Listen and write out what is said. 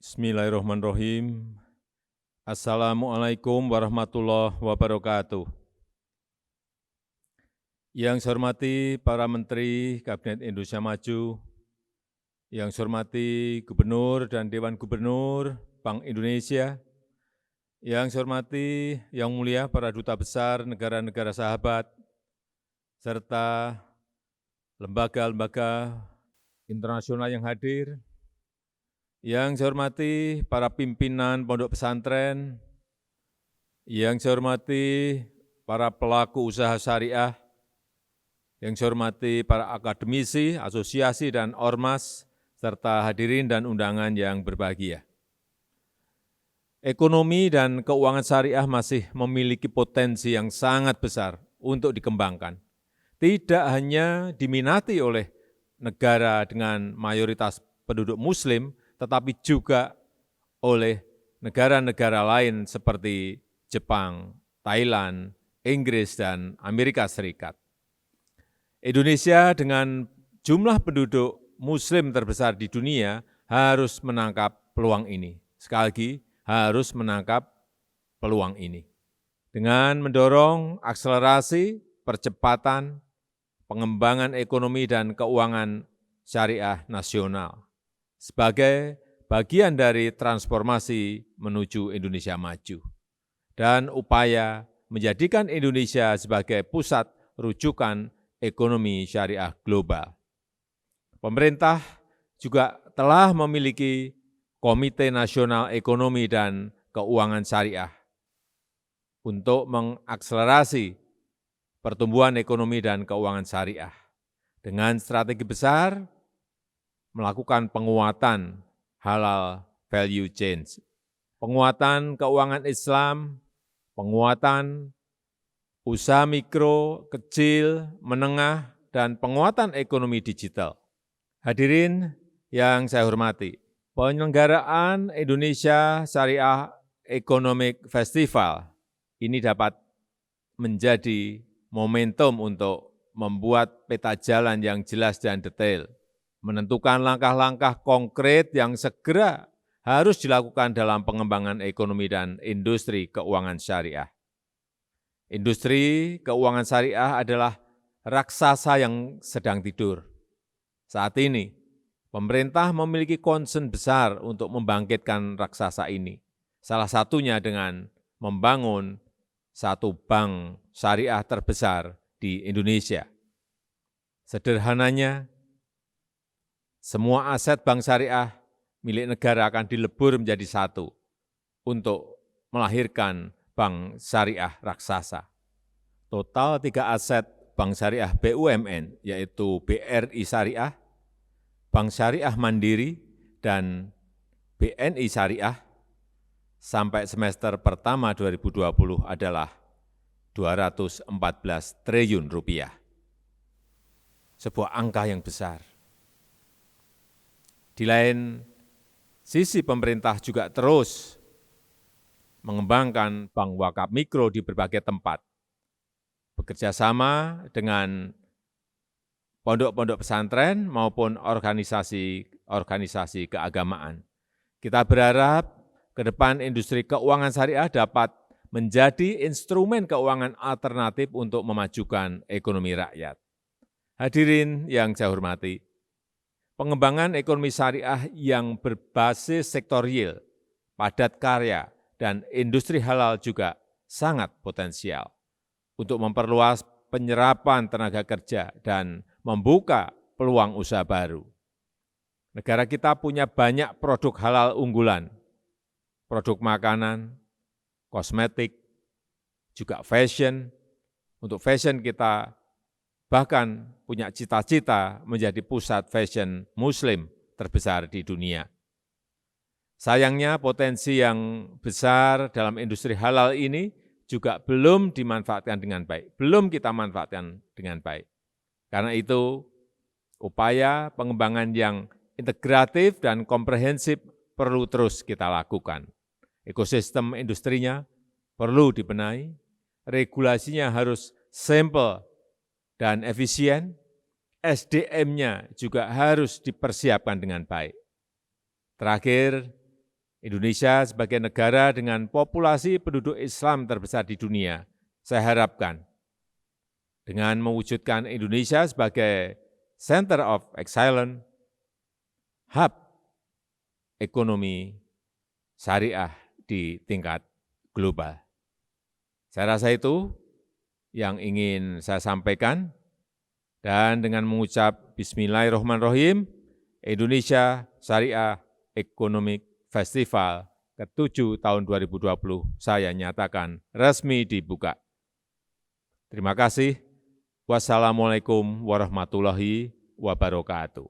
Bismillahirrahmanirrahim. Assalamualaikum warahmatullahi wabarakatuh. Yang saya hormati para Menteri Kabinet Indonesia Maju, yang saya hormati Gubernur dan Dewan Gubernur Bank Indonesia, yang saya hormati Yang Mulia para Duta Besar negara-negara sahabat, serta lembaga-lembaga internasional yang hadir, yang saya hormati para pimpinan pondok pesantren, yang saya hormati para pelaku usaha syariah, yang saya hormati para akademisi, asosiasi, dan ormas, serta hadirin dan undangan yang berbahagia. Ekonomi dan keuangan syariah masih memiliki potensi yang sangat besar untuk dikembangkan. Tidak hanya diminati oleh negara dengan mayoritas penduduk Muslim, tetapi juga oleh negara-negara lain seperti Jepang, Thailand, Inggris, dan Amerika Serikat. Indonesia dengan jumlah penduduk Muslim terbesar di dunia harus menangkap peluang ini. Sekali lagi, harus menangkap peluang ini. Dengan mendorong akselerasi, percepatan, pengembangan ekonomi dan keuangan syariah nasional sebagai bagian dari transformasi menuju Indonesia maju dan upaya menjadikan Indonesia sebagai pusat rujukan ekonomi syariah global. Pemerintah juga telah memiliki Komite Nasional Ekonomi dan Keuangan Syariah untuk mengakselerasi pertumbuhan ekonomi dan keuangan syariah dengan strategi besar melakukan penguatan halal value chain, penguatan keuangan Islam, penguatan usaha mikro, kecil, menengah, dan penguatan ekonomi digital. Hadirin yang saya hormati, penyelenggaraan Indonesia Syariah Economic Festival ini dapat menjadi momentum untuk membuat peta jalan yang jelas dan detail, menentukan langkah-langkah konkret yang segera harus dilakukan dalam pengembangan ekonomi dan industri keuangan syariah. Industri keuangan syariah adalah raksasa yang sedang tidur. Saat ini, pemerintah memiliki concern besar untuk membangkitkan raksasa ini. Salah satunya dengan membangun satu bank syariah terbesar di Indonesia. Sederhananya, semua aset bank syariah milik negara akan dilebur menjadi satu untuk melahirkan bank syariah raksasa. Total 3 aset bank syariah BUMN, yaitu BRI Syariah, Bank Syariah Mandiri, dan BNI Syariah, sampai semester pertama 2020 adalah 214 triliun rupiah. Sebuah angka yang besar. Di lain sisi pemerintah juga terus mengembangkan bank wakaf mikro di berbagai tempat, bekerja sama dengan pondok-pondok pesantren maupun organisasi keagamaan. Kita berharap ke depan industri keuangan syariah dapat menjadi instrumen keuangan alternatif untuk memajukan ekonomi rakyat. Hadirin yang saya hormati, pengembangan ekonomi syariah yang berbasis sektor real, padat karya, dan industri halal juga sangat potensial untuk memperluas penyerapan tenaga kerja dan membuka peluang usaha baru. Negara kita punya banyak produk halal unggulan, produk makanan, kosmetik, juga fashion. Untuk fashion kita bahkan punya cita-cita menjadi pusat fashion Muslim terbesar di dunia. Sayangnya potensi yang besar dalam industri halal ini juga belum dimanfaatkan dengan baik, belum kita manfaatkan dengan baik. Karena itu, upaya pengembangan yang integratif dan komprehensif perlu terus kita lakukan. Ekosistem industrinya perlu dibenahi, regulasinya harus simple dan efisien, SDM-nya juga harus dipersiapkan dengan baik. Terakhir, Indonesia sebagai negara dengan populasi penduduk Islam terbesar di dunia, saya harapkan dengan mewujudkan Indonesia sebagai Center of Excellence, hub ekonomi syariah di tingkat global. Saya rasa itu yang ingin saya sampaikan, dan dengan mengucap Bismillahirrahmanirrahim, Indonesia Syariah Economic Festival ke-7 tahun 2020 saya nyatakan resmi dibuka. Terima kasih. Wassalamualaikum warahmatullahi wabarakatuh.